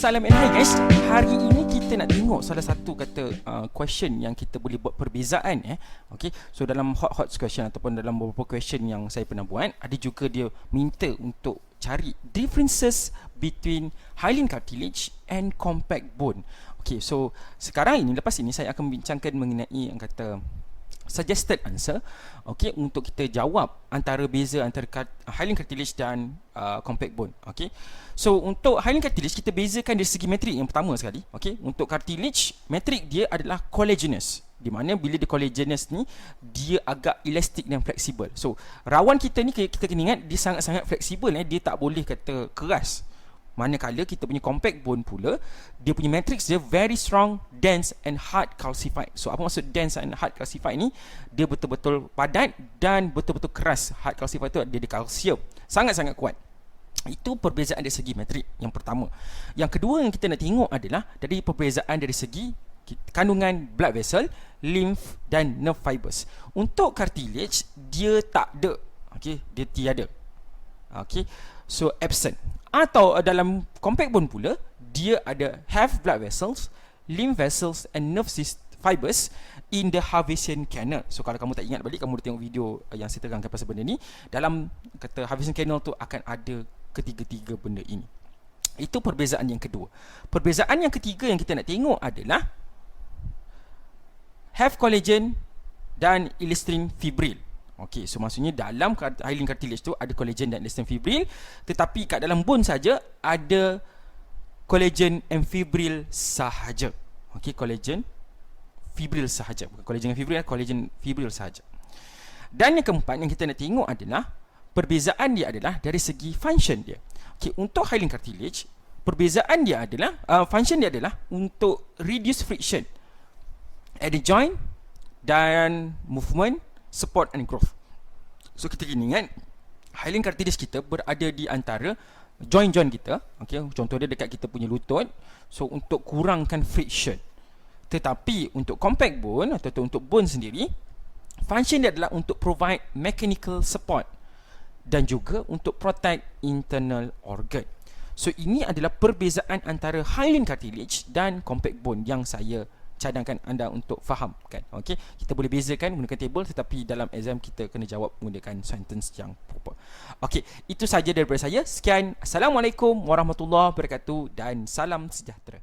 Salam and hi guys. Hari ini kita nak tengok salah satu question yang kita boleh buat perbezaan Okay, so dalam hot question ataupun dalam beberapa question yang saya pernah buat, ada juga dia minta untuk cari differences between hyaline cartilage and compact bone. Okay, so sekarang ini, lepas ini saya akan membincangkan mengenai yang kata suggested answer, okay, untuk kita jawab antara beza antara hyaline cartilage dan compact bone. Okay, so untuk hyaline cartilage kita bezakan dari segi metrik yang pertama sekali. Okay, untuk cartilage metrik dia adalah collagenous, di mana bila dia collagenous ni dia agak elastik dan fleksibel. So rawan kita ni kita kena ingat dia sangat-sangat fleksibel, dia tak boleh kata keras. Manakala kita punya compact bone pula, dia punya matrix dia very strong, dense and hard calcified. So apa maksud dense and hard calcified ni? Dia betul-betul padat dan betul-betul keras. Hard calcified tu dia ada kalsium, sangat-sangat kuat. Itu perbezaan dari segi metrik yang pertama. Yang kedua yang kita nak tengok adalah dari perbezaan dari segi kandungan blood vessel, lymph dan nerve fibers. Untuk cartilage dia tak ada, okay, dia tiada. Okay, so absent. Atau dalam compact bone pula, dia ada have blood vessels, lymph vessels and nerve fibers in the Hyaline canal. So kalau kamu tak ingat balik, kamu tengok video yang saya terangkan pasal benda ni. Dalam kata Hyaline canal tu akan ada ketiga-tiga benda ini. Itu perbezaan yang kedua. Perbezaan yang ketiga yang kita nak tengok adalah have collagen dan elastin fibril. Okey, so maksudnya dalam hyaline cartilage tu ada collagen dan elastin fibril, tetapi kat dalam bone saja ada collagen and fibril sahaja. Okey, collagen fibril sahaja, bukan collagen and fibril, collagen fibril sahaja. Dan yang keempat yang kita nak tengok adalah perbezaan dia adalah dari segi function dia. Okey, untuk hyaline cartilage perbezaan dia adalah function dia adalah untuk reduce friction at the joint dan movement, support and growth. So kita kena ingat hyaline cartilage kita berada di antara joint-joint kita. Okay, contoh dia dekat kita punya lutut. So untuk kurangkan friction. Tetapi untuk compact bone atau untuk bone sendiri, function dia adalah untuk provide mechanical support dan juga untuk protect internal organ. So ini adalah perbezaan antara hyaline cartilage dan compact bone yang saya cadangkan anda untuk fahamkan. Okey, kita boleh bezakan menggunakan table, tetapi dalam exam kita kena jawab menggunakan sentence yang proper. Okey, itu saja daripada saya. Sekian, Assalamualaikum warahmatullahi wabarakatuh dan salam sejahtera.